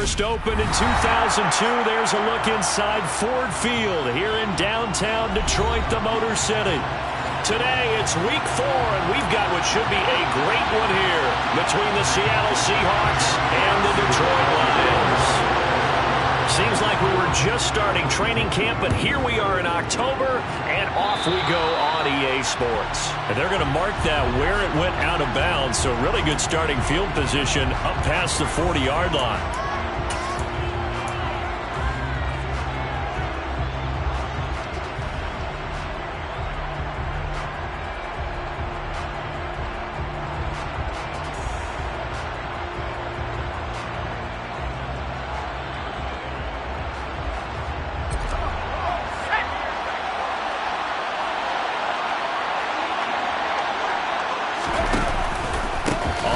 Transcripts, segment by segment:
First opened in 2002, there's a look inside Ford Field here in downtown Detroit, the Motor City. Today, it's week 4, and we've got what should be a great one here between the Seattle Seahawks and the Detroit Lions. Seems like we were just starting training camp, but here we are in October, and off we go on EA Sports. And they're going to mark that where it went out of bounds, so really good starting field position up past the 40-yard line.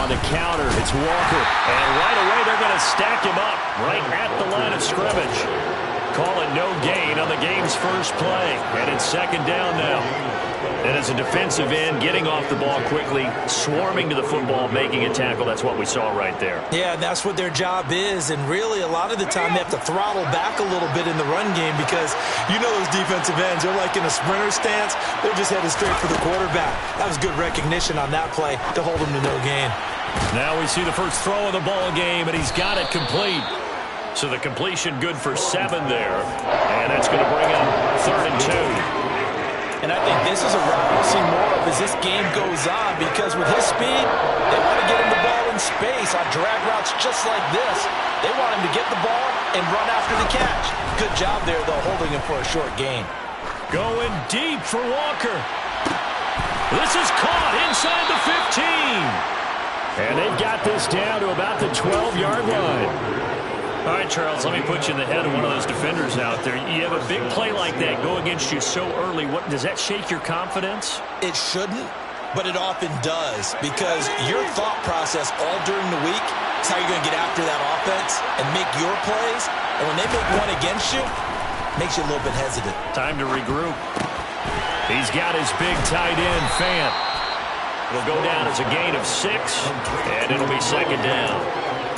On the counter, it's Walker. And right away, they're going to stack him up right at the line of scrimmage. Call it no gain on the game's first play. And it's second down now. And as a defensive end, getting off the ball quickly, swarming to the football, making a tackle. That's what we saw right there. Yeah, that's what their job is. And really, a lot of the time, they have to throttle back a little bit in the run game because you know those defensive ends, they're like in a sprinter stance. They're just headed straight for the quarterback. That was good recognition on that play to hold them to no gain. Now we see the first throw of the ball game, and he's got it complete. So the completion good for 7 there. And that's going to bring him 3rd and 2. And I think this is a route we'll see more of as this game goes on because with his speed, they want to get him the ball in space on drag routes just like this. They want him to get the ball and run after the catch. Good job there, though, holding him for a short gain. Going deep for Walker. This is caught inside the 15. And they've got this down to about the 12-yard line. All right, Charles, let me put you in the head of one of those defenders out there. You have a big play like that go against you so early. What does that shake your confidence? It shouldn't, but it often does because your thought process all during the week is how you're going to get after that offense and make your plays. And when they make one against you, it makes you a little bit hesitant. Time to regroup. He's got his big tight end, Fant. It'll go down as a gain of 6, and it'll be second down.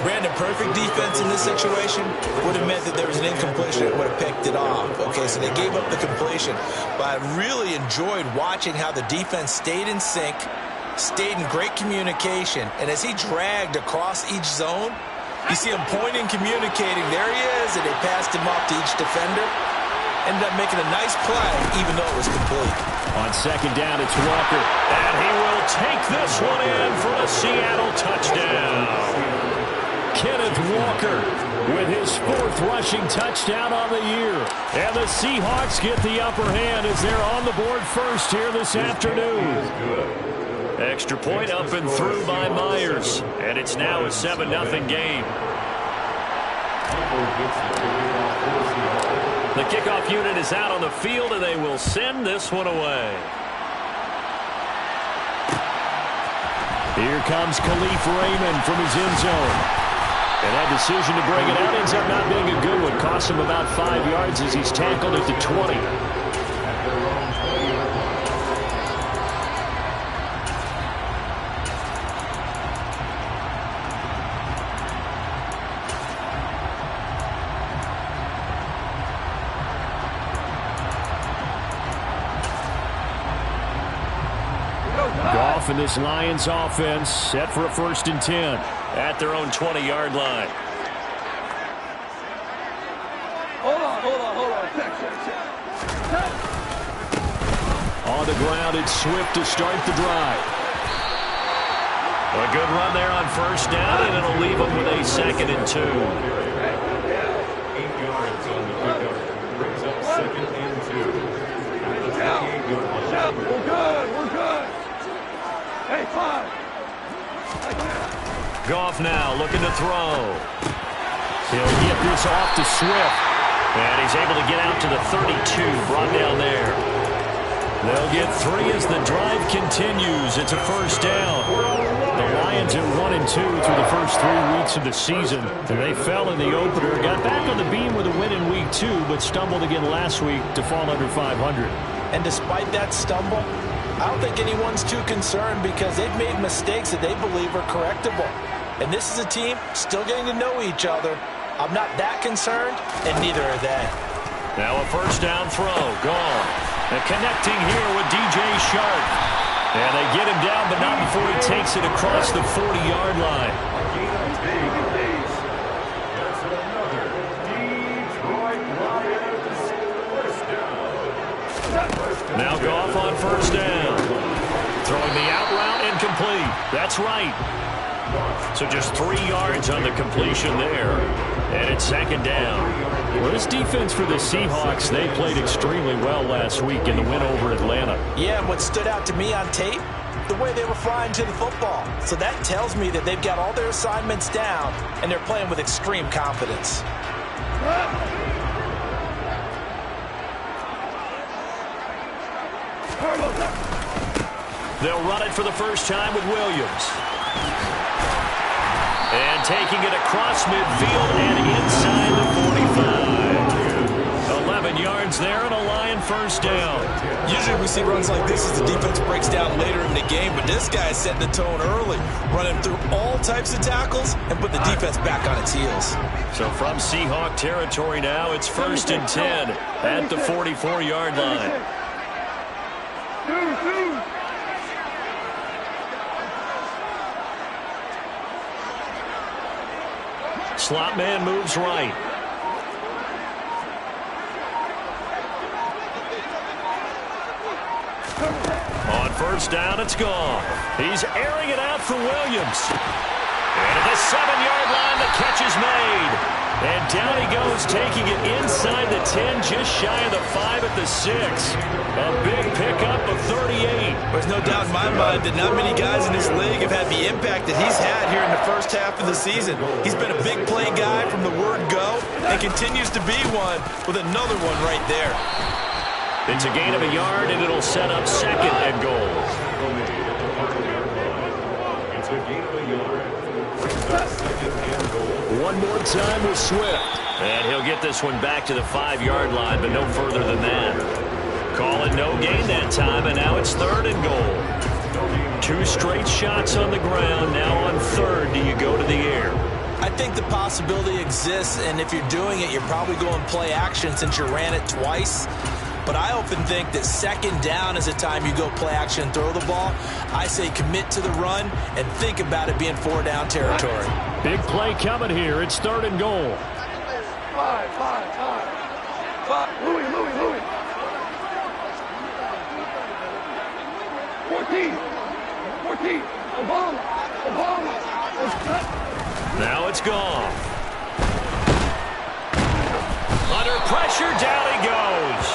Brandon, perfect defense in this situation would have meant that there was an incompletion that would have picked it off. Okay, so they gave up the completion. But I really enjoyed watching how the defense stayed in sync, stayed in great communication. And as he dragged across each zone, you see him pointing, communicating. There he is, and they passed him off to each defender. Ended up making a nice play, even though it was complete. On second down, it's Walker. And he will take this one in for a Seattle touchdown. Kenneth Walker with his 4th rushing touchdown on the year. And the Seahawks get the upper hand as they're on the board first here this afternoon. Extra point up and through by Myers. And it's now a 7-0 game. The kickoff unit is out on the field, and they will send this one away. Here comes Khalif Raymond from his end zone. And that decision to bring it out ends up not being a good one. Costs him about 5 yards as he's tackled at the 20. Goff and this Lions offense set for a 1st and 10 at their own 20-yard line. Hold on. On the ground, it's Swift to start the drive. A good run there on 1st down, and it'll leave them with a 2nd and 2. 8 yards on the pickup. Brings up 2nd and 2. We're good. Hey, 5. Goff now looking to throw. He'll get this off to Swift. And he's able to get out to the 32, brought down there. They'll get 3 as the drive continues. It's a 1st down. The Lions at 1-2 through the first 3 weeks of the season. And they fell in the opener, got back on the beam with a win in week 2, but stumbled again last week to fall under 500. And despite that stumble, I don't think anyone's too concerned because they've made mistakes that they believe are correctable. And this is a team still getting to know each other, I'm not that concerned, and neither are they. Now a first down throw, gone. And connecting here with DJ Shark. And they get him down, but not before he takes it across the 40-yard line. Now Goff on first down. Throwing the out route incomplete. That's right. So just 3 yards on the completion there. And it's second down. Well, this defense for the Seahawks, they played extremely well last week in the win over Atlanta. Yeah, and what stood out to me on tape, the way they were flying to the football. So that tells me that they've got all their assignments down, and they're playing with extreme confidence. They'll run it for the first time with Williams. And taking it across midfield and inside the 45. 11 yards there and a Lion first down. Usually we see runs like this as the defense breaks down later in the game, but this guy set the tone early, running through all types of tackles and put the defense back on its heels. So from Seahawk territory now, it's first and 10 at the 44-yard line. Slot man moves right. On first down, it's gone. He's airing it out for Williams. And at the 7-yard line, the catch is made. And down he goes, taking it inside the 10, just shy of the 5 at the 6. A big pickup of 38. There's no doubt in my mind that not many guys in this league have had the impact that he's had here in the first half of the season. He's been a big play guy from the word go and continues to be one with another one right there. It's a gain of a yard, and it'll set up second and goal. It's a gain of a yard. Second and goal. One more time with Swift. And he'll get this one back to the 5-yard line, but no further than that. Call it no gain that time, and now it's third and goal. 2 straight shots on the ground. Now on third, do you go to the air? I think the possibility exists, and if you're doing it, you're probably going play action since you ran it twice. But I often think that second down is a time you go play action and throw the ball. I say commit to the run and think about it being 4-down territory. Big play coming here. It's third and goal. 5. Louis. 14. Obama. Now it's gone. Under pressure, down he goes.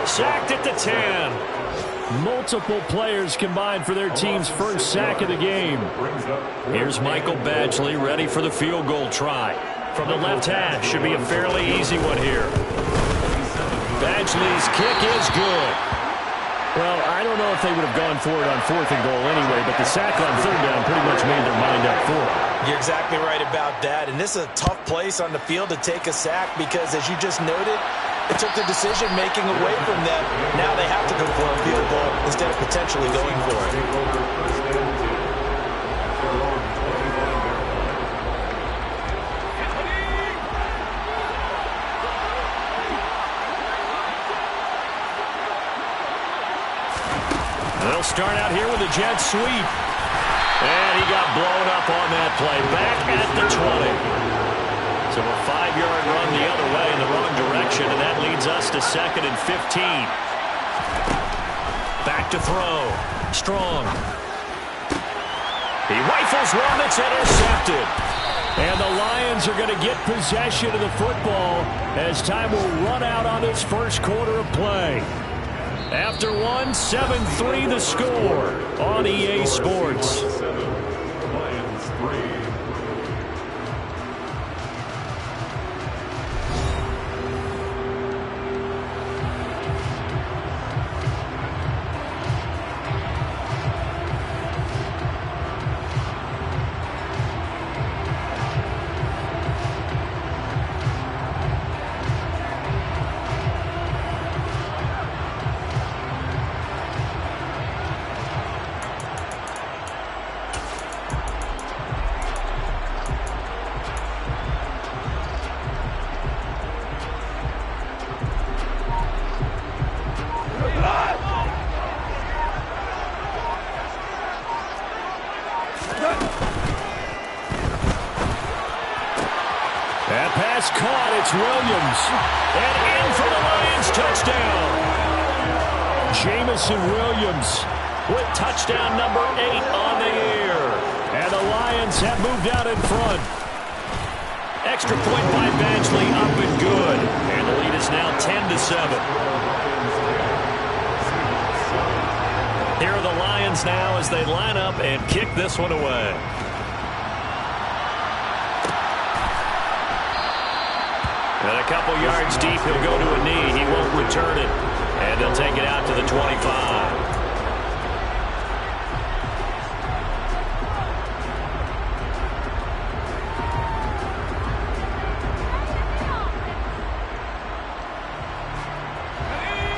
Sacked at the 10. Multiple players combined for their team's first sack of the game. Here's Michael Badgley ready for the field goal try. From the left hash, should be a fairly easy one here. Badgley's kick is good. Well, I don't know if they would have gone for it on fourth and goal anyway, but the sack on third down pretty much made their mind up for it. You're exactly right about that, and this is a tough place on the field to take a sack because, as you just noted, it took the decision-making away from them. Now they have to go for a field goal instead of potentially going for it. They'll start out here with a jet sweep. And he got blown up on that play. Back at the 20. So a 5-yard run the other way in the wrong direction, and that leads us to second and 15. Back to throw. Strong. He rifles one that's intercepted. And the Lions are going to get possession of the football as time will run out on this first quarter of play. After one, 7-3 the score on EA Sports. Lions 3. And in for the Lions touchdown. Jameson Williams with touchdown number 8 on the year. And the Lions have moved out in front. Extra point by Badgley, up and good. And the lead is now 10-7. Here are the Lions now as they line up and kick this one away. And a couple yards deep, he'll go to a knee. He won't return it. And they'll take it out to the 25.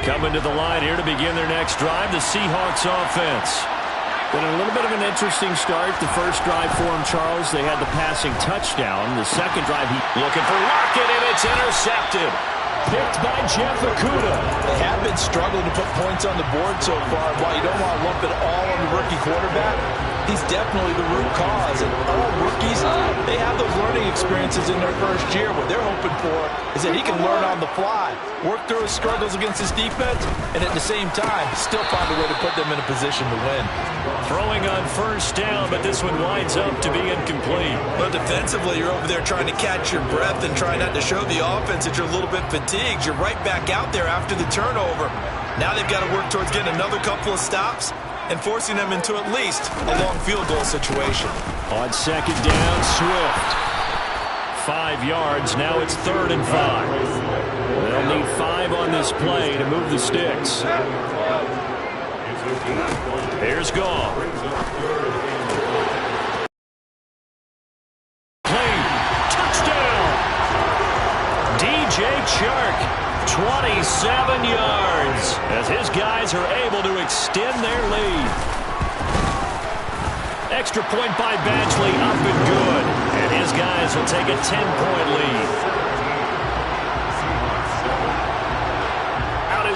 Coming to the line here to begin their next drive, the Seahawks offense. Been a little bit of an interesting start. The first drive for him, Charles, they had the passing touchdown. The second drive, looking for Lockett, and it's intercepted. Picked by Jeff Okudah. They have been struggling to put points on the board so far. While you don't want to lump it all on the rookie quarterback, he's definitely the root cause. And all rookies, they have those learning experiences in their first year. What they're hoping for is that he can learn on the fly, work through his struggles against his defense, and at the same time, still find a way to put them in a position to win. Throwing on first down, but this one winds up to be incomplete. Well, defensively, you're over there trying to catch your breath and try not to show the offense that you're a little bit fatigued. You're right back out there after the turnover. Now they've got to work towards getting another couple of stops and forcing them into at least a long field goal situation. On second down, Swift. 5 yards. Now it's 3rd and 5. They'll need 5 on this play to move the sticks. Here's Goff. Play. Touchdown. DJ Chark, 27 yards, as his guys are able to extend their lead. Extra point by Badgley, up and good. And his guys will take a 10-point lead.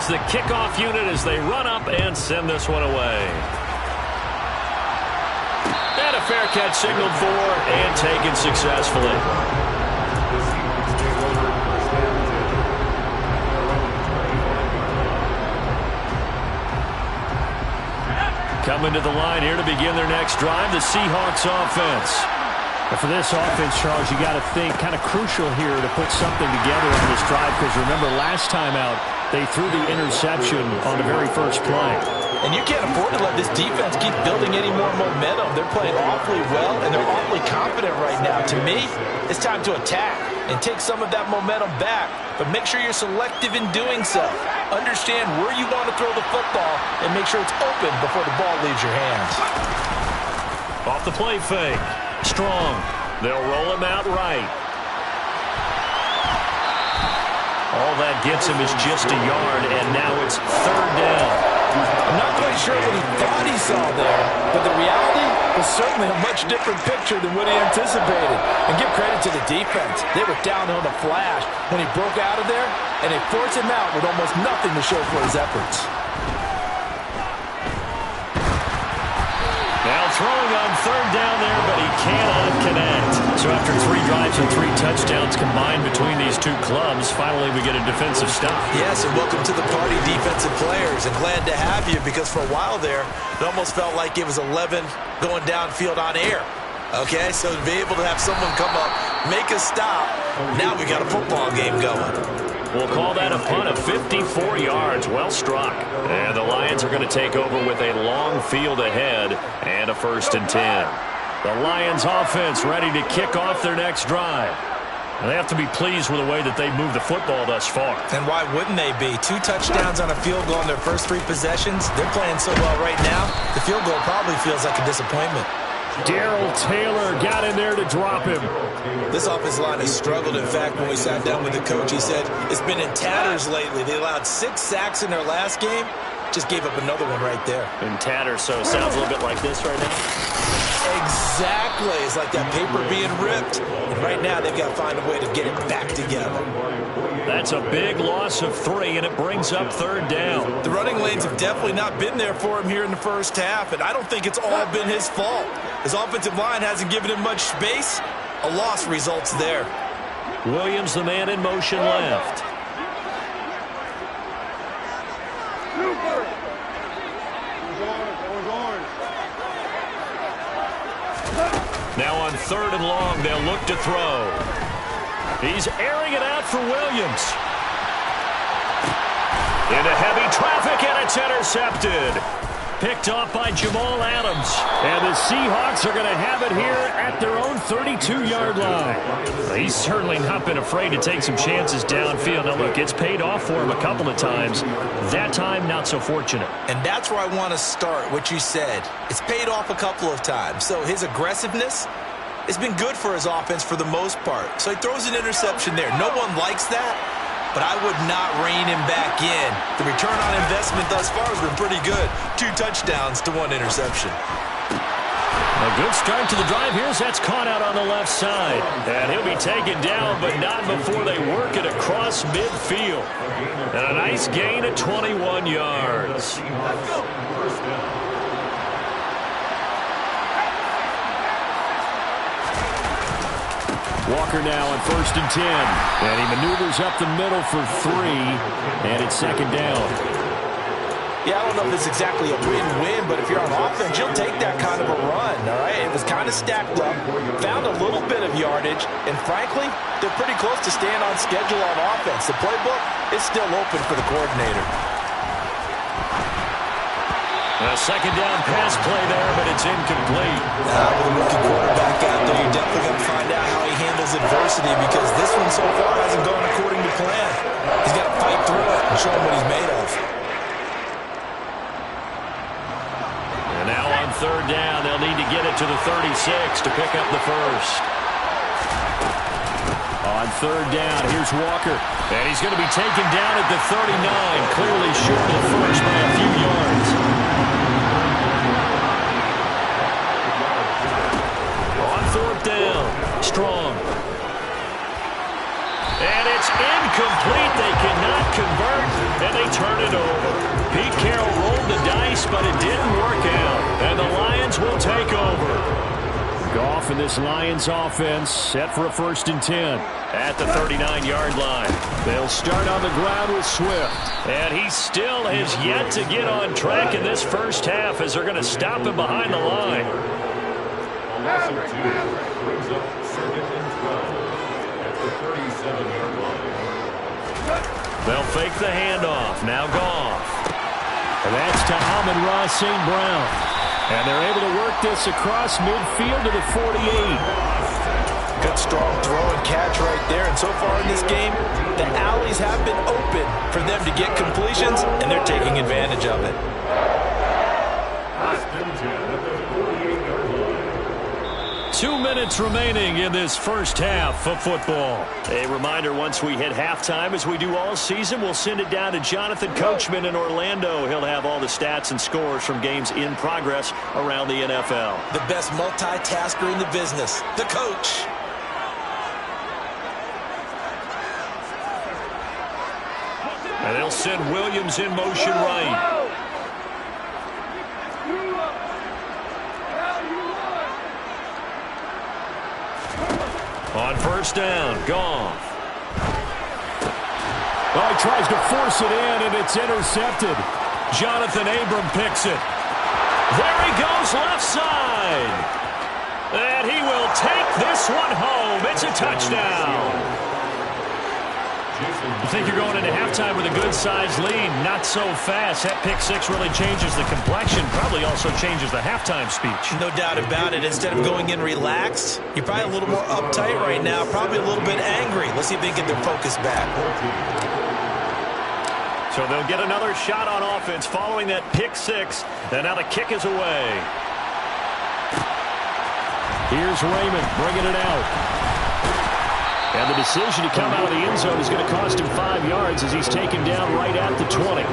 The kickoff unit as they run up and send this one away. And a fair catch signaled for and taken successfully. Coming to the line here to begin their next drive, the Seahawks offense. But for this offense, Charles, you got to think kind of crucial here to put something together on this drive, because remember last time out, they threw the interception on the very first play. And you can't afford to let this defense keep building any more momentum. They're playing awfully well, and they're awfully confident right now. To me, it's time to attack and take some of that momentum back, but make sure you're selective in doing so. Understand where you want to throw the football and make sure it's open before the ball leaves your hands. Off the play fake. Strong. They'll roll him out right. All that gets him is just a yard, and now it's 3rd down. I'm not quite sure what he thought he saw there, but the reality was certainly a much different picture than what he anticipated. And give credit to the defense. They were down on a flash when he broke out of there, and they forced him out with almost nothing to show for his efforts. Now throwing on 3rd down there, but he cannot connect. So after 3 drives and 3 touchdowns combined between these two clubs, finally we get a defensive stop. Yes, and welcome to the party, defensive players. And glad to have you, because for a while there, it almost felt like it was 11 going downfield on air. Okay, so to be able to have someone come up, make a stop, now we got a football game going. We'll call that a punt of 54 yards. Well struck. And the Lions are going to take over with a long field ahead and a 1st and 10. The Lions offense ready to kick off their next drive. And they have to be pleased with the way that they've moved the football thus far. And why wouldn't they be? 2 touchdowns on a field goal in their first 3 possessions. They're playing so well right now, the field goal probably feels like a disappointment. Darrell Taylor got in there to drop him. This offensive line has struggled. In fact, when we sat down with the coach, he said it's been in tatters lately. They allowed 6 sacks in their last game. Just gave up another one right there. In tatters, so it sounds a little bit like this right now. Exactly. It's like that paper being ripped. And right now, they've got to find a way to get it back together. That's a big loss of 3, and it brings up 3rd down. The running lanes have definitely not been there for him here in the first half, and I don't think it's all been his fault. His offensive line hasn't given him much space. A loss results there. Williams, the man in motion left. Now on 3rd and long, they'll look to throw. He's airing it out for Williams. Into heavy traffic, and it's intercepted. Picked off by Jamal Adams. And the Seahawks are going to have it here at their own 32-yard line. He's certainly not been afraid to take some chances downfield. Now, look, it's paid off for him a couple of times. That time, not so fortunate. And that's where I want to start, what you said. It's paid off a couple of times. So his aggressiveness has been good for his offense for the most part. So he throws an interception there. No one likes that, but I would not rein him back in. The return on investment thus far has been pretty good. 2 touchdowns to 1 interception. A good start to the drive. Here's that's caught out on the left side. And he'll be taken down, but not before they work it across midfield. And a nice gain of 21 yards. Walker now on 1st and 10. And he maneuvers up the middle for 3. And it's 2nd down. Yeah, I don't know if it's exactly a win-win, but if you're on offense, you'll take that kind of a run, all right? It was kind of stacked up, found a little bit of yardage, and frankly, they're pretty close to staying on schedule on offense. The playbook is still open for the coordinator. A 2nd down pass play there, but it's incomplete. With a rookie quarterback out there, you're definitely going to find out how he handles adversity, because this one so far hasn't gone according to plan. He's got to fight through it and show him what he's made of. And now on 3rd down, they'll need to get it to the 36 to pick up the first. On 3rd down, here's Walker. And he's going to be taken down at the 39, clearly short of the first by a few yards. On 4th down, Strong. And it's incomplete. They cannot convert, and they turn it over. Pete Carroll rolled the dice, but it didn't work out. And the Lions will take over. Goff and this Lions offense set for a 1st and 10. At the 39-yard line. They'll start on the ground with Swift. And he still has yet to get on track in this first half as they're going to stop him behind the line. Loss of 2 brings up 2nd and 12 at the 37-yard line. They'll fake the handoff. Now Goff. And that's to Amon-Ra St. Brown. And they're able to work this across midfield to the 48. Good strong throw and catch right there. And so far in this game, the alleys have been open for them to get completions, and they're taking advantage of it. 2 minutes remaining in this first half of football. A reminder, once we hit halftime, as we do all season, we'll send it down to Jonathan Coachman in Orlando. He'll have all the stats and scores from games in progress around the NFL. The best multitasker in the business, the coach. And they'll send Williams in motion right. On 1st down, Goff. Oh, he tries to force it in, and it's intercepted. Jonathan Abram picks it. There he goes, left side. And he will take this one home. It's a touchdown. You think you're going into halftime with a good-sized lead. Not so fast. That pick six really changes the complexion. Probably also changes the halftime speech. No doubt about it. Instead of going in relaxed, you're probably a little more uptight right now. Probably a little bit angry. Let's see if they get their focus back. So they'll get another shot on offense following that pick six. And now the kick is away. Here's Raymond bringing it out. And the decision to come out of the end zone is going to cost him 5 yards as he's taken down right at the 20.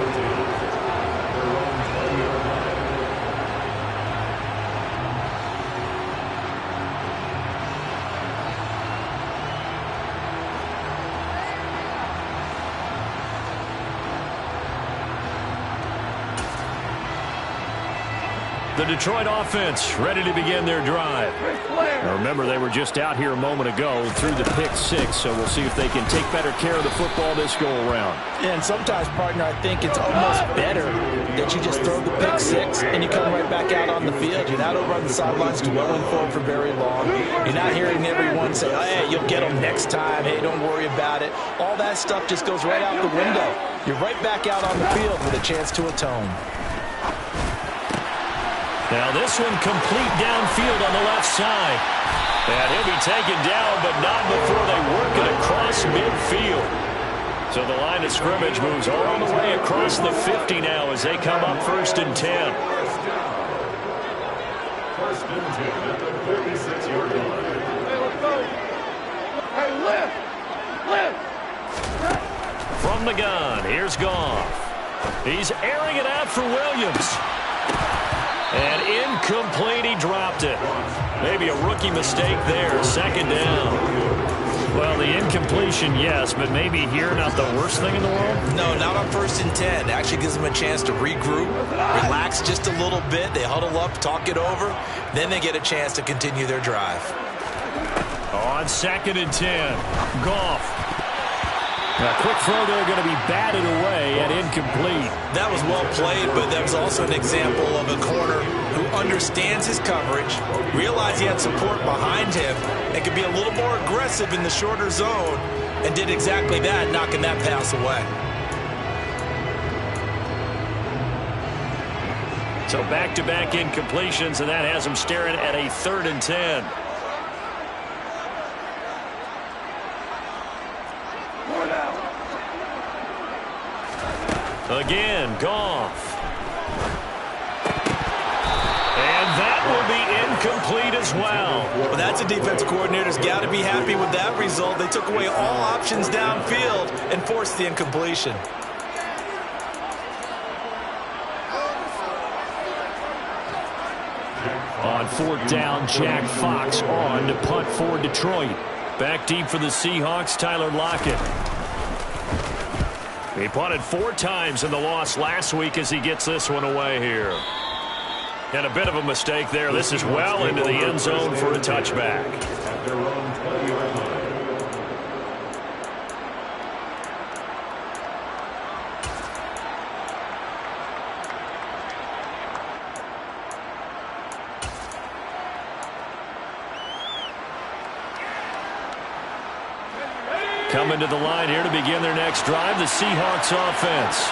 The Detroit offense ready to begin their drive. Now remember, they were just out here a moment ago through the pick six, so we'll see if they can take better care of the football this go-around. Yeah, and sometimes, partner, I think it's almost better that you just throw the pick six and you come right back out on the field. You're not over on the sidelines dwelling for it for very long. You're not hearing everyone say, oh, hey, you'll get them next time. Hey, don't worry about it. All that stuff just goes right out the window. You're right back out on the field with a chance to atone. Now this one complete downfield on the left side. And he'll be taken down, but not before they work it across midfield. So the line of scrimmage moves all the way across the 50 now as they come up 1st and 10. First and 10 at the 36-yard line. Hey, let's go. Hey, lift. From the gun, here's Goff. He's airing it out for Williams. And incomplete, he dropped it. Maybe a rookie mistake there, 2nd down. Well, the incompletion, yes, but maybe here not the worst thing in the world? No, not on 1st and 10. It actually gives them a chance to regroup, relax just a little bit. They huddle up, talk it over. Then they get a chance to continue their drive. On 2nd and 10, Goff. A quick throw there going to be batted away and incomplete. That was well played, but that was also an example of a corner who understands his coverage, realized he had support behind him, and could be a little more aggressive in the shorter zone, and did exactly that, knocking that pass away. So back-to-back incompletions, and that has him staring at a 3rd and 10. Again, Goff. And that will be incomplete as well. Well, that's a defense coordinator's got to be happy with that result. They took away all options downfield and forced the incompletion. On 4th down, Jack Fox on to punt for Detroit. Back deep for the Seahawks, Tyler Lockett. He punted 4 times in the loss last week as he gets this one away here. And a bit of a mistake there. This is well into the end zone for a touchback. At their own 20-yard line. Coming to the line here to begin their next drive, the Seahawks offense.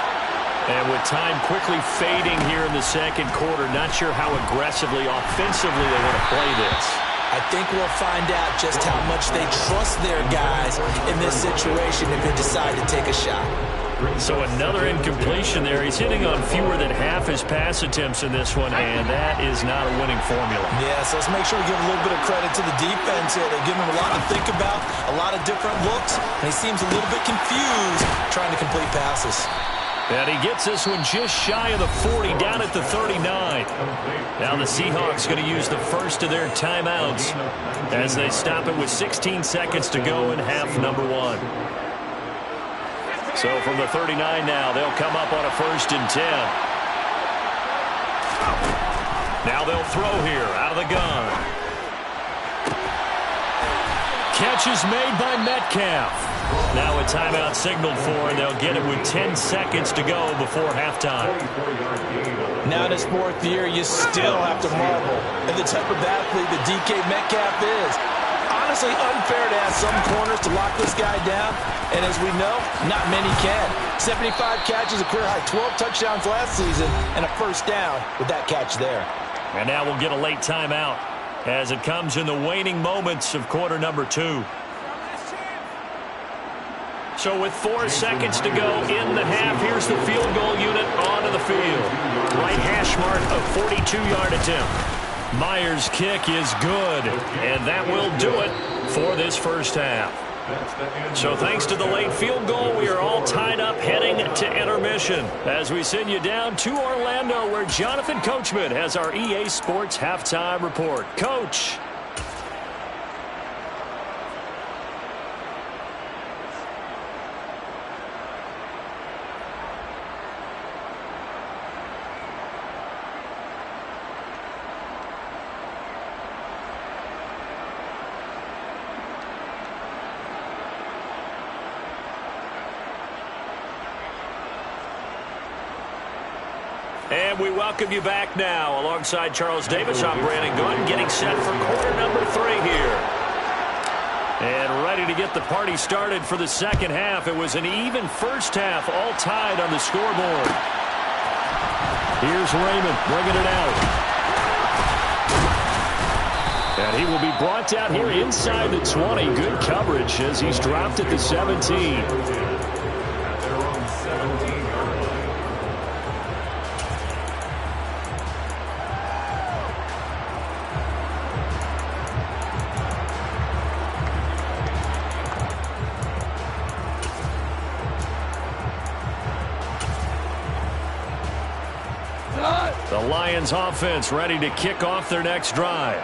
And with time quickly fading here in the 2nd quarter, not sure how aggressively, offensively they want to play this. I think we'll find out just how much they trust their guys in this situation if they decide to take a shot. So another incompletion there. He's hitting on fewer than half his pass attempts in this one, and that is not a winning formula. Yeah, so let's make sure we give a little bit of credit to the defense here. They're giving him a lot to think about, a lot of different looks, and he seems a little bit confused trying to complete passes. And he gets this one just shy of the 40, down at the 39. Now the Seahawks going to use the first of their timeouts as they stop it with 16 seconds to go in half number 1. So from the 39 now, they'll come up on a 1st and 10. Now they'll throw here out of the gun. Catch is made by Metcalf. Now a timeout signaled for, and they'll get it with 10 seconds to go before halftime. Now in his 4th year, you still have to marvel at the type of athlete that DK Metcalf is. Honestly, unfair to ask some corners to lock this guy down, and as we know, not many can. 75 catches, a career high 12 touchdowns last season, and a 1st down with that catch there. And now we'll get a late timeout as it comes in the waning moments of quarter number 2. So with 4 seconds to go in the half, here's the field goal unit onto the field. Right hash mark, a 42-yard attempt. Myers' kick is good, and that will do it for this first half. So thanks to the late field goal, we are all tied up heading to intermission as we send you down to Orlando, where Jonathan Coachman has our EA Sports halftime report. Coach. And we welcome you back now. Alongside Charles Davis, I'm Brandon Gunn, getting set for quarter number 3 here. And ready to get the party started for the second half. It was an even first half, all tied on the scoreboard. Here's Raymond bringing it out. And he will be brought down here inside the 20. Good coverage as he's dropped at the 17. The Lions offense ready to kick off their next drive.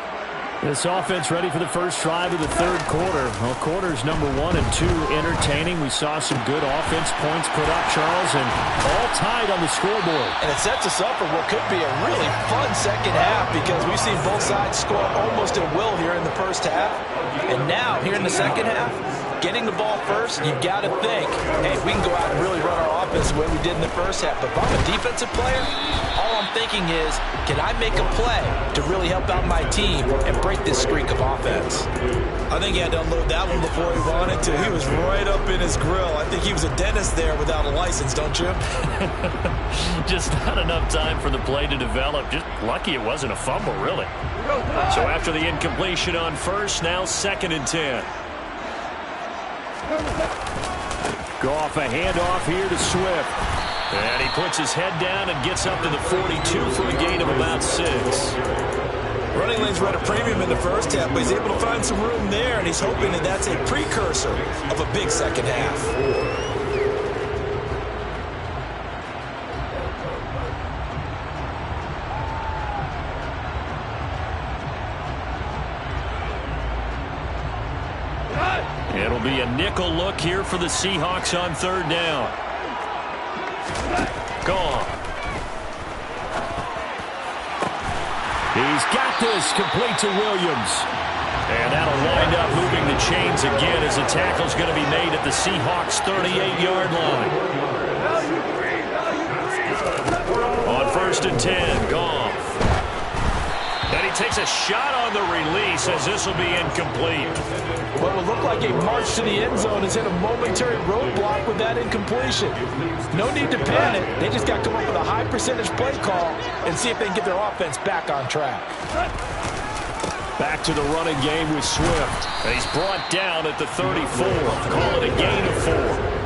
This offense ready for the first drive of the third quarter. Well, quarters number 1 and 2 entertaining. We saw some good offense points put up, Charles, and all tied on the scoreboard. And it sets us up for what could be a really fun second half because we've seen both sides score almost at will here in the first half. And now, here in the second half, getting the ball first, you've got to think, hey, we can go out and really run our offense the way we did in the first half. But if I'm a defensive player, all I'm thinking is, can I make a play to really help out my team and break this streak of offense? I think he had to unload that one before he wanted to. He was right up in his grill. I think he was a dentist there without a license, don't you? Just not enough time for the play to develop. Just lucky it wasn't a fumble, really. So after the incompletion on first, now 2nd and 10. Goff, a handoff here to Swift. And he puts his head down and gets up to the 42 for a gain of about 6. Running lanes were at a premium in the first half, but he's able to find some room there, and he's hoping that that's a precursor of a big second half. It'll be a nickel look here for the Seahawks on 3rd down. Gone. He's got this complete to Williams. And that'll wind up moving the chains again as the tackle's going to be made at the Seahawks' 38-yard line. On 1st and 10, Goff. And he takes a shot on the release as this will be incomplete. What will look like a march to the end zone has hit a momentary roadblock with that incompletion. No need to panic. They just got to come up with a high percentage play call and see if they can get their offense back on track. Back to the running game with Swift. And he's brought down at the 34. Call it a gain of 4.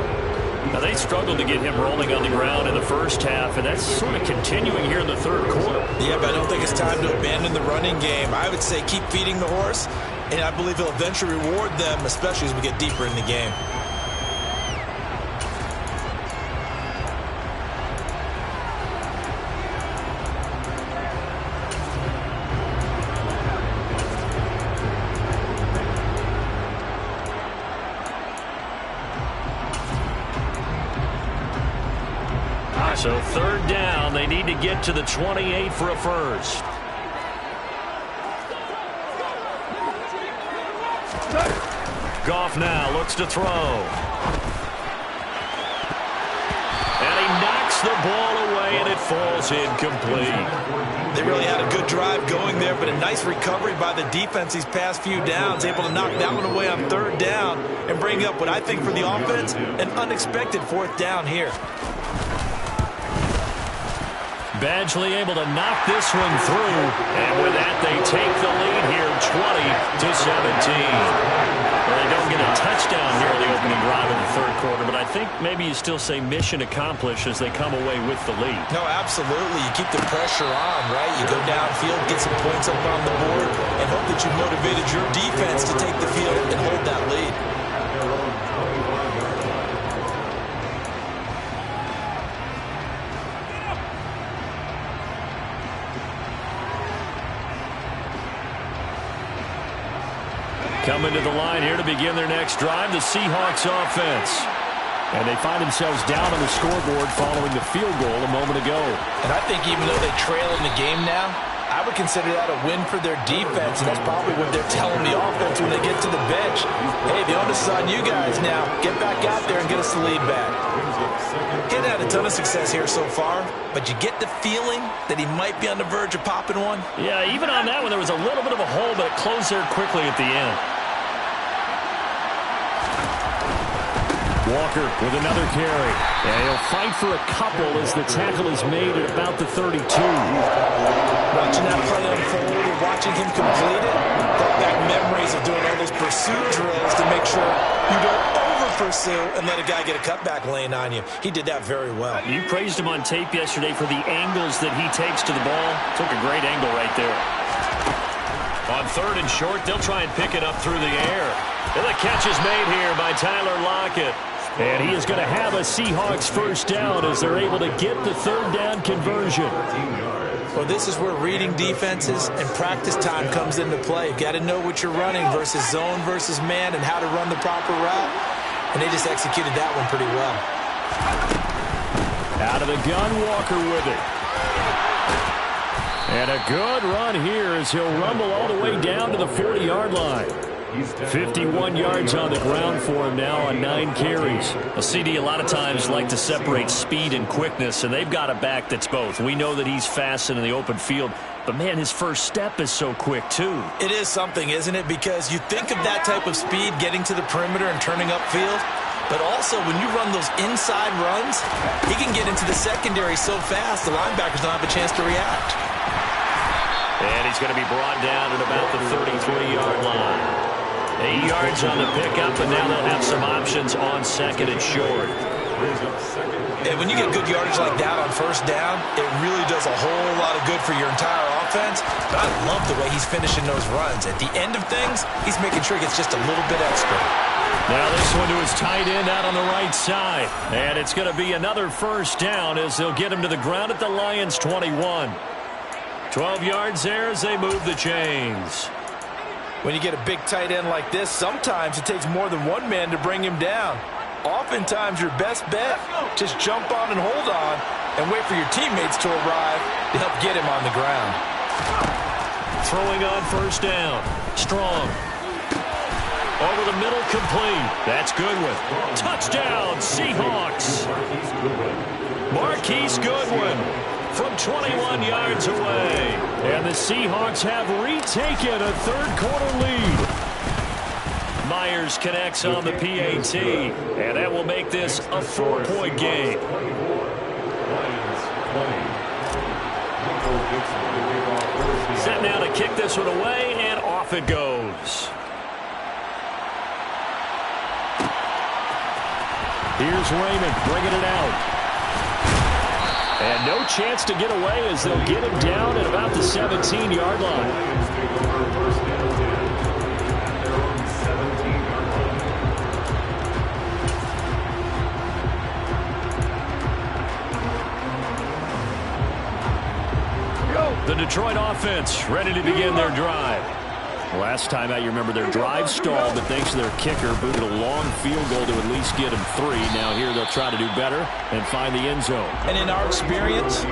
Now, they struggled to get him rolling on the ground in the first half, and that's sort of continuing here in the third quarter. Yeah, but I don't think it's time to abandon the running game. I would say keep feeding the horse, and I believe he'll eventually reward them, especially as we get deeper in the game. So 3rd down, they need to get to the 28 for a first. Goff now looks to throw. And he knocks the ball away, and it falls incomplete. They really had a good drive going there, but a nice recovery by the defense these past few downs, able to knock that one away on 3rd down and bring up what I think for the offense, an unexpected 4th down here. Badgley able to knock this one through, and with that they take the lead here 20-17. Well, they don't get a touchdown here in the opening drive of the third quarter, but I think maybe you still say mission accomplished as they come away with the lead. No, absolutely. You keep the pressure on, right? You go downfield, get some points up on the board, and hope that you motivated your defense to take the field and hold that lead. Coming to the line here to begin their next drive, the Seahawks offense. And they find themselves down on the scoreboard following the field goal a moment ago. And I think even though they trail in the game now, I would consider that a win for their defense, and that's probably what they're telling the offense when they get to the bench. Hey, the onus is on you guys now. Get back out there and get us the lead back. He hadn't had a ton of success here so far, but you get the feeling that he might be on the verge of popping one. Yeah, even on that one, there was a little bit of a hole, but it closed there quickly at the end. Walker with another carry. And he'll fight for a couple as the tackle is made at about the 32. Watching that play unfold and watching him complete it, brought back memories of doing all those pursuit drills to make sure you don't over-pursue and let a guy get a cutback lane on you. He did that very well. You praised him on tape yesterday for the angles that he takes to the ball. Took a great angle right there. On 3rd and short, they'll try and pick it up through the air. And the catch is made here by Tyler Lockett. And he is going to have a Seahawks first down as they're able to get the 3rd down conversion. Well, this is where reading defenses and practice time comes into play. You've got to know what you're running versus zone versus man and how to run the proper route. And they just executed that one pretty well. Out of the gun, Walker with it. And a good run here as he'll rumble all the way down to the 40-yard line. 51 yards on the ground for him now on 9 carries. A CD a lot of times like to separate speed and quickness, and they've got a back that's both. We know that he's fast in the open field, but, man, his first step is so quick, too. It is something, isn't it? Because you think of that type of speed getting to the perimeter and turning upfield, but also when you run those inside runs, he can get into the secondary so fast the linebackers don't have a chance to react. And he's going to be brought down at about the 33-yard line. 8 yards on the pickup, and now they'll have some options on 2nd and short. And when you get good yardage like that on 1st down, it really does a whole lot of good for your entire offense. But I love the way he's finishing those runs. At the end of things, he's making sure he gets just a little bit extra. Now this one to his tight end out on the right side. And it's going to be another first down as they'll get him to the ground at the Lions' 21. 12 yards there as they move the chains. When you get a big tight end like this, sometimes it takes more than one man to bring him down. Oftentimes, your best bet, just jump on and hold on and wait for your teammates to arrive to help get him on the ground. Throwing on 1st down. Strong. Over the middle, complete. That's Goodwin. Touchdown, Seahawks. Marquise Goodwin from 21 yards away. And the Seahawks have retaken a 3rd quarter lead. Myers connects on the PAT, and that will make this a 4-point game. Set now to kick this one away, and off it goes. Here's Raymond bringing it out. And no chance to get away as they'll get him down at about the 17-yard line. The Detroit offense ready to begin their drive. Last time out, you remember their drive stalled, but thanks to their kicker, booted a long field goal to at least get them 3. Now here they'll try to do better and find the end zone. And in our experience,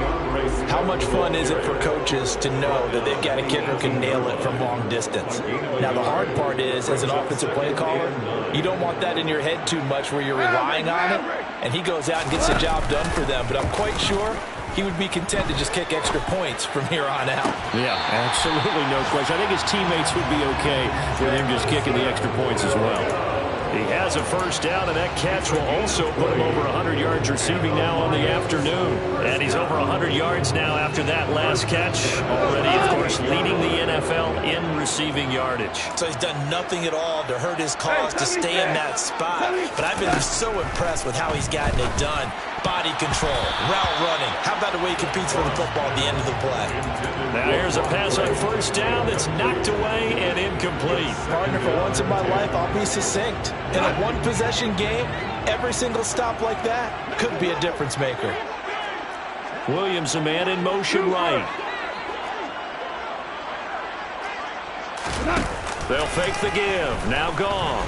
how much fun is it for coaches to know that they've got a kicker who can nail it from long distance? Now, the hard part is, as an offensive play caller, you don't want that in your head too much where you're relying on it, and he goes out and gets the job done for them. But I'm quite sure he would be content to just kick extra points from here on out. Yeah, absolutely no question. I think his teammates would be okay with him just kicking the extra points as well. He has a first down, and that catch will also put him over 100 yards receiving now on the afternoon. And he's over 100 yards now after that last catch. Already, of course, leading the NFL in receiving yardage. So he's done nothing at all to hurt his cause to stay in that spot. But I've been so impressed with how he's gotten it done. Body control, route running. How about the way he competes for the football at the end of the play? Now here's a pass on first down that's knocked away and incomplete. Partner, for once in my life, I'll be succinct. In a one-possession game, every single stop like that could be a difference maker. Williams, a man in motion right. They'll fake the give. Now gone.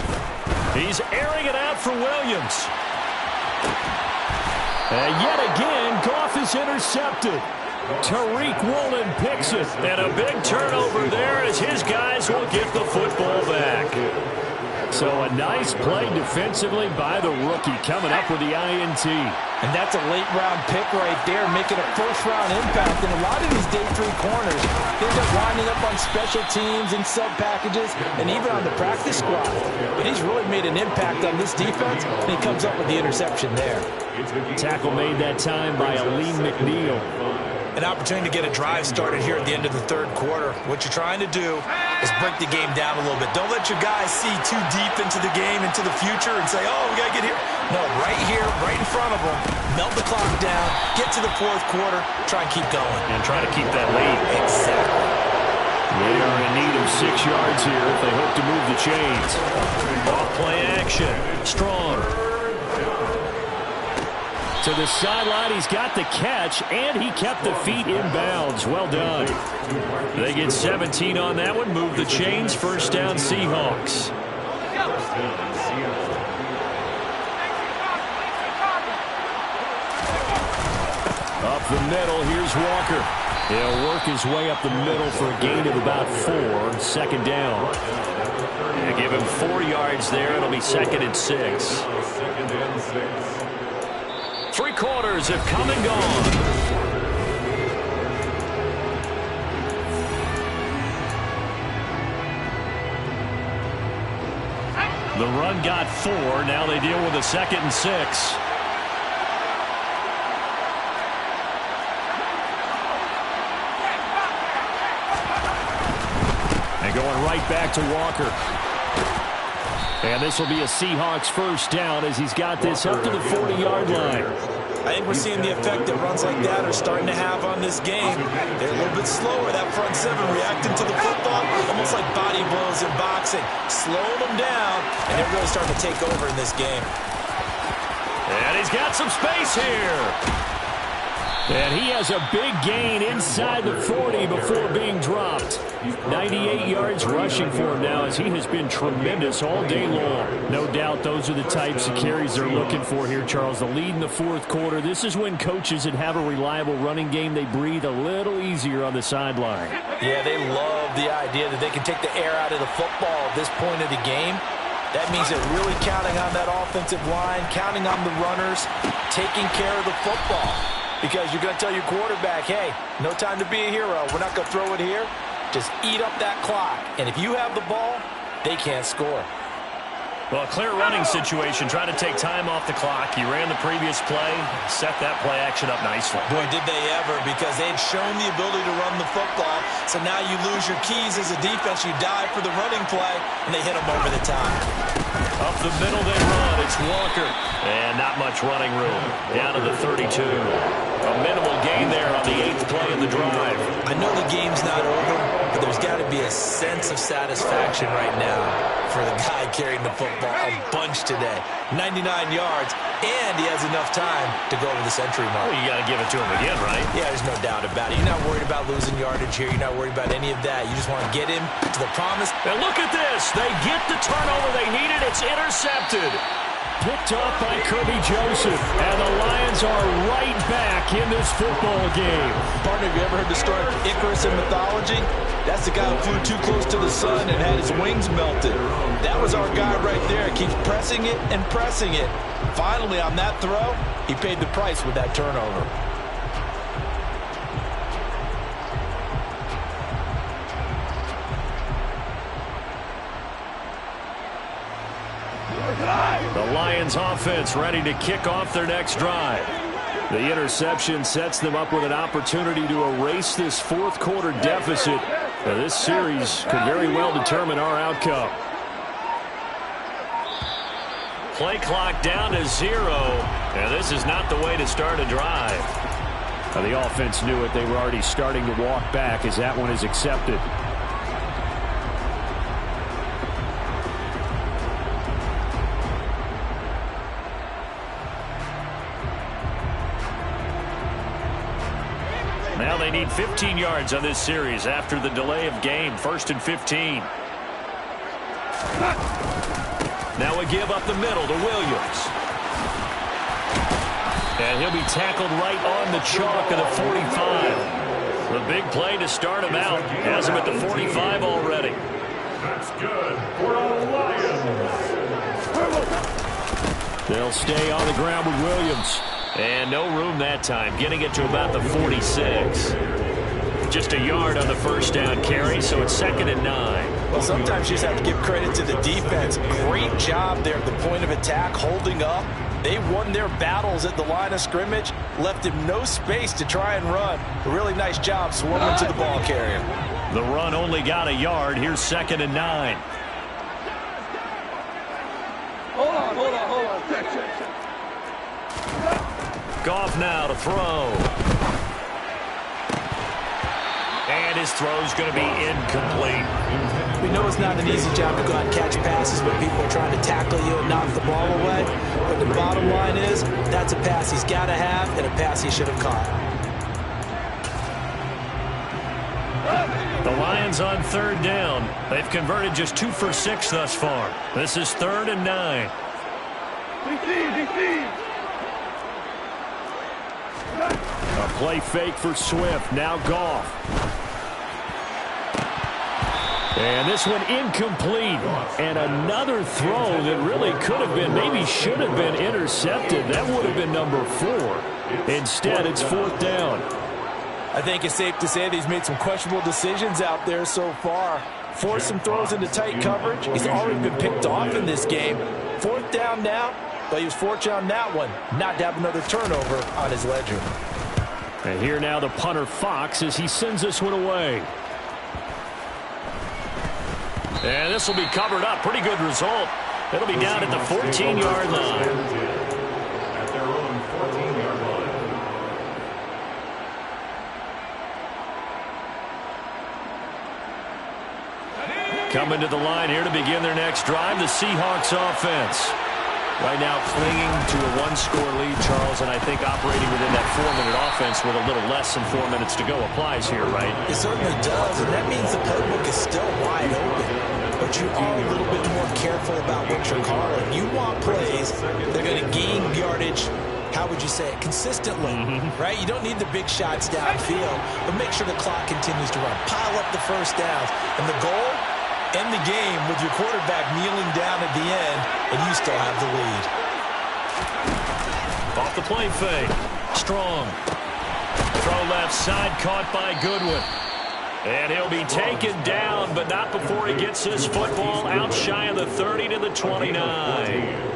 He's airing it out for Williams. And yet again, Goff is intercepted. Tariq Woolen picks it. And a big turnover there as his guys will get the football back. So a nice play defensively by the rookie coming up with the INT. And that's a late-round pick right there, making a first-round impact. And a lot of these day 3 corners end up winding up on special teams and sub-packages and even on the practice squad. But he's really made an impact on this defense, and he comes up with the interception there. Tackle made that time by Aleem McNeil. An opportunity to get a drive started here at the end of the 3rd quarter. What you're trying to do is break the game down a little bit. Don't let your guys see too deep into the game, into the future, and say, oh, we got to get here. No, right here, right in front of them, melt the clock down, get to the 4th quarter, try and keep going. And try to keep that lead. Exactly. They are in need of 6 yards here if they hope to move the chains. Off play action. Strong. To the sideline, he's got the catch, and he kept the feet in bounds. Well done. They get 17 on that one. Move the chains. First down, Seahawks. Up the middle, here's Walker. He'll work his way up the middle for a gain of about 4. Second down. Yeah, give him 4 yards there. It'll be 2nd and 6. 2nd and 6. 3 quarters have come and gone. The run got 4. Now they deal with a 2nd and 6. And going right back to Walker. And this will be a Seahawks first down as he's got this up to the 40-yard line. I think we're seeing the effect that runs like that are starting to have on this game. They're a little bit slower, that front 7, reacting to the football, almost like body blows in boxing, slowing them down, and they're really starting to take over in this game. And he's got some space here. And he has a big gain inside the 40 before being dropped. 98 yards rushing for him now as he has been tremendous all day long. No doubt those are the types of carries they're looking for here, Charles. The lead in the 4th quarter. This is when coaches that have a reliable running game, they breathe a little easier on the sideline. Yeah, they love the idea that they can take the air out of the football at this point of the game. That means they're really counting on that offensive line, counting on the runners, taking care of the football. Because you're going to tell your quarterback, hey, no time to be a hero. We're not going to throw it here. Just eat up that clock. And if you have the ball, they can't score. Well, a clear running situation. Trying to take time off the clock. He ran the previous play, set that play action up nicely. Boy, did they ever, because they had shown the ability to run the football. So now you lose your keys as a defense. You dive for the running play, and they hit them over the top. Up the middle they run. It's Walker. And not much running room. Down to the 32. A minimal gain there on the 8th play of the drive. I know the game's not over, but there's got to be a sense of satisfaction right now for the guy carrying the football a bunch today. 99 yards, and he has enough time to go over the century mark. Well, you got to give it to him again, right? Yeah, there's no doubt about it. You're not worried about losing yardage here. You're not worried about any of that. You just want to get him to the promise. And look at this. They get the turnover they needed. It's intercepted. Picked off by Kirby Joseph. And the Lions are right back in this football game. Partner, have you ever heard the story of Icarus in mythology? That's the guy who flew too close to the sun and had his wings melted. That was our guy right there. Keeps pressing it and pressing it. Finally, on that throw, he paid the price with that turnover. The Lions offense ready to kick off their next drive. The interception sets them up with an opportunity to erase this 4th quarter deficit. This series could very well determine our outcome. Play clock down to 0. And this is not the way to start a drive. The offense knew it. They were already starting to walk back as that one is accepted. Now they need 15 yards on this series after the delay of game. 1st and 15. Now a give up the middle to Williams. And he'll be tackled right on the chalk of the 45. The big play to start him out. Has him at the 45 already. That's good for the Lions. They'll stay on the ground with Williams. And no room that time, getting it to about the 46. Just a yard on the first down carry, so it's 2nd and 9. Well, sometimes you just have to give credit to the defense. Great job there at the point of attack, holding up. They won their battles at the line of scrimmage, left him no space to try and run. A really nice job swarming to the ball carrier. The run only got a yard. Here's 2nd and 9. Hold on. Check. Goff now to throw. And his throw's going to be incomplete. We know it's not an easy job to go out and catch passes when people are trying to tackle you and knock the ball away. But the bottom line is, that's a pass he's got to have and a pass he should have caught. The Lions on 3rd down. They've converted just 2 for 6 thus far. This is 3rd and 9. DC. A play fake for Swift. Now Goff. And this one incomplete. And another throw that really could have been, maybe should have been intercepted. That would have been number 4. Instead, it's 4th down. I think it's safe to say that he's made some questionable decisions out there so far. Forced some throws into tight coverage. He's already been picked off in this game. 4th down now, but he was fortunate on that one not to have another turnover on his ledger. And here now the punter Fox as he sends this one away. And this will be covered up. Pretty good result. It'll be down at the 14-yard line. At their own 14-yard line. Coming to the line here to begin their next drive, the Seahawks offense. Right now clinging to a 1-score lead, Charles, and I think operating within that 4-minute offense with a little less than 4 minutes to go applies here, right? It certainly does, and that means the playbook is still wide open. But you are a little bit more careful about what you're calling. You want plays that are going to gain yardage, how would you say it, consistently, right? You don't need the big shots downfield, but make sure the clock continues to run. Pile up the first downs. And the goal? End the game with your quarterback kneeling down at the end, and you still have the lead. Off the play fake. Strong. Throw left side, caught by Goodwin. And he'll be taken down, but not before he gets this football out shy of the 30 to the 29.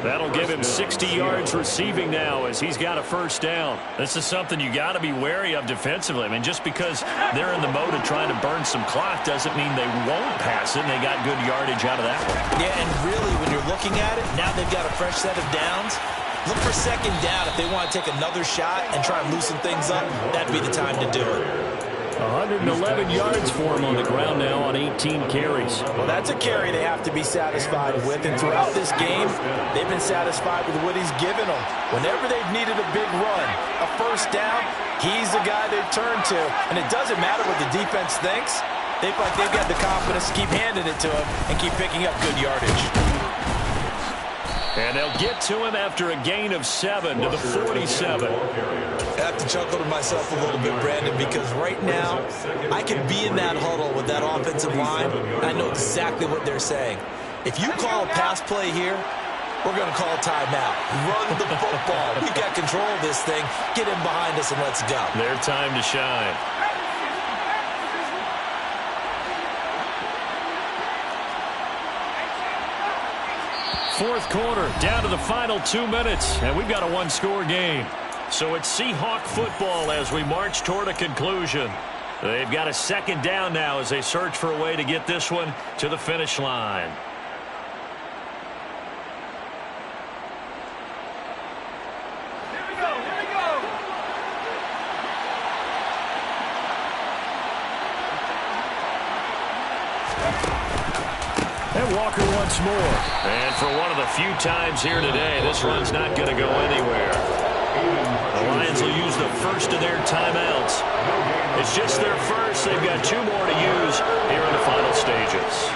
That'll give him 60 yards receiving now as he's got a first down. This is something you got to be wary of defensively. I mean, just because they're in the mode of trying to burn some clock doesn't mean they won't pass it. And they got good yardage out of that one. Yeah, and really, when you're looking at it, now they've got a fresh set of downs. Look for 2nd down if they want to take another shot and try and loosen things up. That'd be the time to do it. 111 yards for him on the ground now on 18 carries. Well, that's a carry they have to be satisfied with. And throughout this game, they've been satisfied with what he's given them. Whenever they've needed a big run, a first down, he's the guy they've turned to. And it doesn't matter what the defense thinks. They feel like they've got the confidence to keep handing it to him and keep picking up good yardage. And they'll get to him after a gain of 7 to the 47. I have to chuckle to myself a little bit, Brandon, because right now I can be in that huddle with that offensive line, and I know exactly what they're saying. If you call a pass play here, we're going to call a timeout. Run the football. We got control of this thing. Get in behind us and let's go. Their time to shine. Fourth quarter, down to the final 2 minutes, and we've got a 1-score game. So it's Seahawk football as we march toward a conclusion. They've got a 2nd down now as they search for a way to get this one to the finish line. Here we go. And Walker once more. And for one of the few times here today, this run's not going to go anywhere. The Lions will use the first of their timeouts. It's just their first. They've got 2 more to use here in the final stages.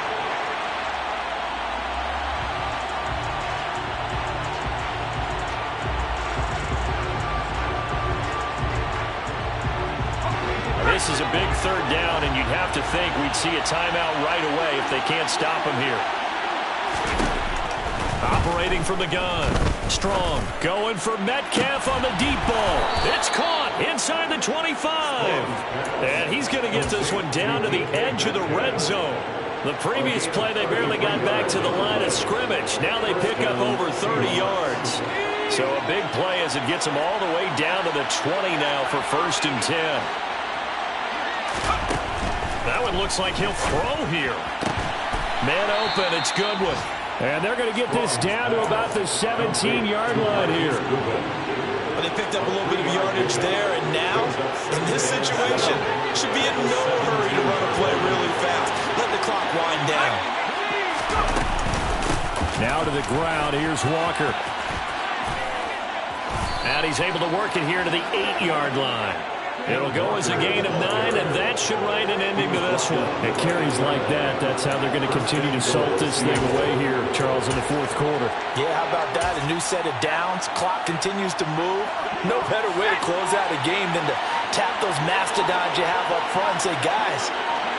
This is a big 3rd down, and you'd have to think we'd see a timeout right away if they can't stop him here. Operating from the gun. Strong going for Metcalf on the deep ball. It's caught inside the 25. And he's going to get this one down to the edge of the red zone. The previous play, they barely got back to the line of scrimmage. Now they pick up over 30 yards. So a big play as it gets them all the way down to the 20 now for 1st and 10. That one looks like he'll throw here. Man open, it's Goodwin. And they're going to get this down to about the 17-yard line here. Well, they picked up a little bit of yardage there, and now, in this situation, should be in no hurry to run a play really fast. Let the clock wind down. Now to the ground, here's Walker. And he's able to work it here to the 8-yard line. It'll go as a gain of 9, and that should write an ending to this one. It carries like that. That's how they're going to continue to salt this thing away here, Charles, in the 4th quarter. Yeah, how about that? A new set of downs. Clock continues to move. No better way to close out a game than to tap those mastodons you have up front and say, guys,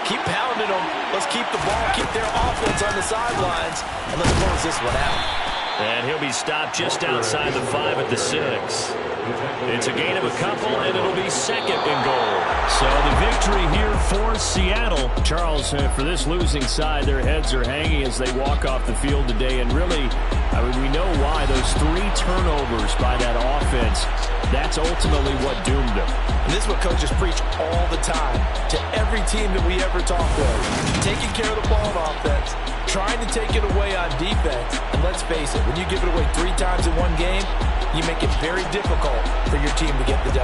keep pounding them. Let's keep the ball, keep their offense on the sidelines, and let's close this one out. And he'll be stopped just outside the 5 at the 6. It's a gain of a couple, and it'll be 2nd and goal. So the victory here for Seattle. Charles, for this losing side, their heads are hanging as they walk off the field today. And really, I mean, we know why. Those 3 turnovers by that offense, that's ultimately what doomed them. And this is what coaches preach all the time to every team that we ever talk with. Taking care of the ball on offense, trying to take it away on defense. And let's face it, when you give it away 3 times in one game, you make it very difficult for your team to get the W.